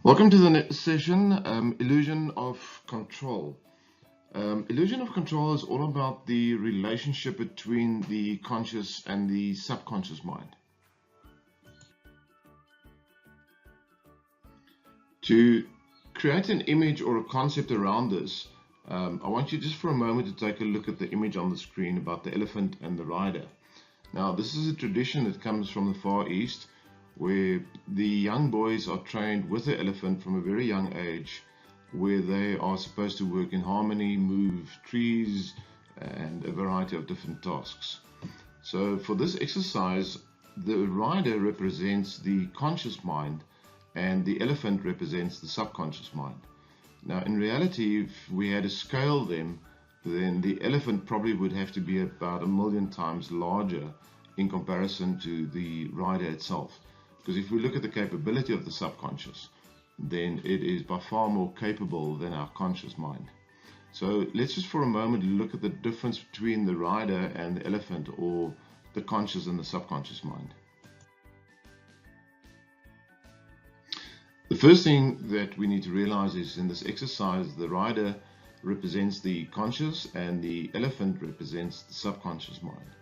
Welcome to the next session, Illusion of Control. Illusion of control is all about the relationship between the conscious and the subconscious mind. To create an image or a concept around this, I want you just for a moment to take a look at the image on the screen about the elephant and the rider. Now, this is a tradition that comes from the Far East, where the young boys are trained with the elephant from a very young age, where they are supposed to work in harmony, move trees, and a variety of different tasks. So for this exercise, the rider represents the conscious mind and the elephant represents the subconscious mind. Now, in reality, if we had to scale them, then the elephant probably would have to be about 1,000,000 times larger in comparison to the rider itself. Because if we look at the capability of the subconscious, then it is by far more capable than our conscious mind. So let's just for a moment look at the difference between the rider and the elephant, or the conscious and the subconscious mind. The first thing that we need to realize is in this exercise, the rider represents the conscious and the elephant represents the subconscious mind.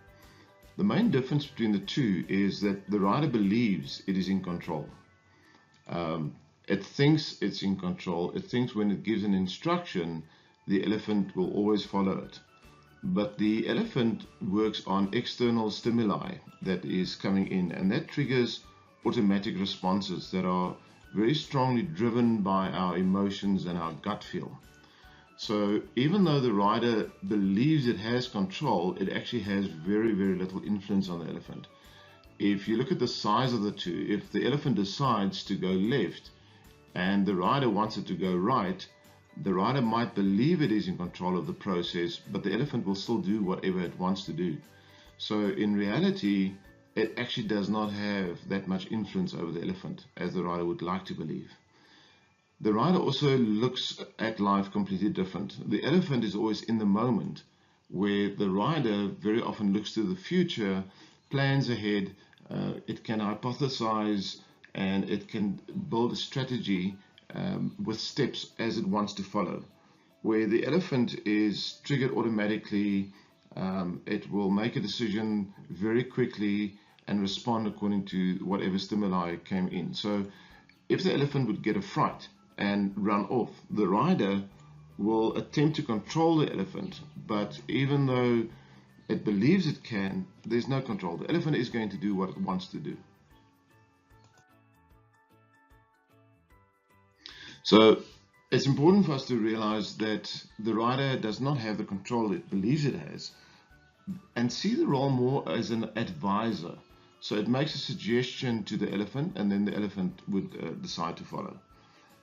The main difference between the two is that the rider believes it is in control. It thinks it's in control. It thinks when it gives an instruction, the elephant will always follow it. But the elephant works on external stimuli that is coming in, and that triggers automatic responses that are very strongly driven by our emotions and our gut feel. So even though the rider believes it has control, it actually has very, very little influence on the elephant. If you look at the size of the two, if the elephant decides to go left and the rider wants it to go right, the rider might believe it is in control of the process, but the elephant will still do whatever it wants to do. So in reality, it actually does not have that much influence over the elephant as the rider would like to believe. The rider also looks at life completely different. The elephant is always in the moment, where the rider very often looks to the future, plans ahead, it can hypothesize, and it can build a strategy with steps as it wants to follow. Where the elephant is triggered automatically, it will make a decision very quickly and respond according to whatever stimuli came in. So if the elephant would get a fright and run off, the rider will attempt to control the elephant, but even though it believes it can, there's no control. The elephant is going to do what it wants to do. So it's important for us to realize that the rider does not have the control it believes it has, and see the role more as an advisor. So it makes a suggestion to the elephant, and then the elephant would decide to follow.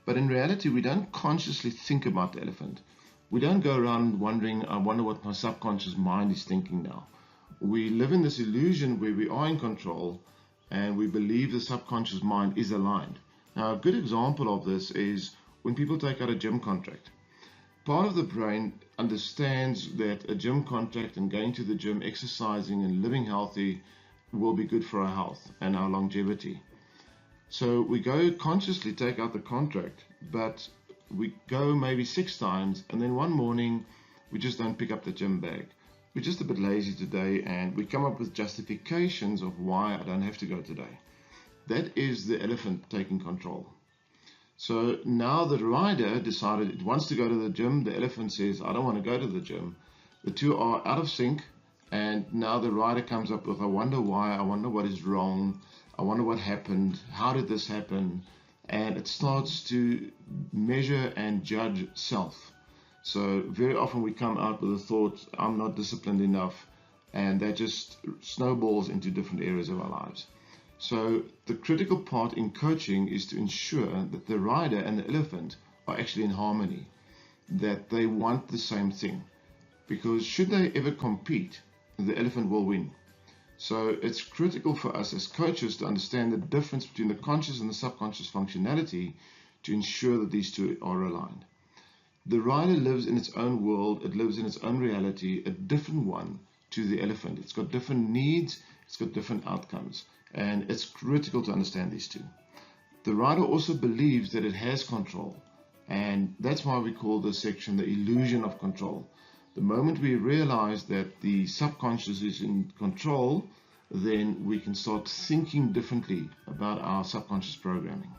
But in reality, we don't consciously think about the elephant. We don't go around wondering, I wonder what my subconscious mind is thinking now. We live in this illusion where we are in control and we believe the subconscious mind is aligned. Now, a good example of this is when people take out a gym contract. Part of the brain understands that a gym contract and going to the gym, exercising and living healthy will be good for our health and our longevity. So we go consciously take out the contract, but we go maybe 6 times, and then one morning we just don't pick up the gym bag. We're just a bit lazy today, and we come up with justifications of why I don't have to go today. That is the elephant taking control. So now the rider decided it wants to go to the gym. The elephant says, I don't want to go to the gym. The two are out of sync, and now the rider comes up with, I wonder why, I wonder what is wrong, I wonder what happened, how did this happen? And it starts to measure and judge self. So very often we come out with the thought, I'm not disciplined enough, and that just snowballs into different areas of our lives. So the critical part in coaching is to ensure that the rider and the elephant are actually in harmony, that they want the same thing. Because should they ever compete, the elephant will win. So it's critical for us as coaches to understand the difference between the conscious and the subconscious functionality to ensure that these two are aligned. The rider lives in its own world, it lives in its own reality, a different one to the elephant. It's got different needs, it's got different outcomes, and it's critical to understand these two. the writer also believes that it has control. And that's why we call this section the illusion of control. The moment we realize that the subconscious is in control, then we can start thinking differently about our subconscious programming.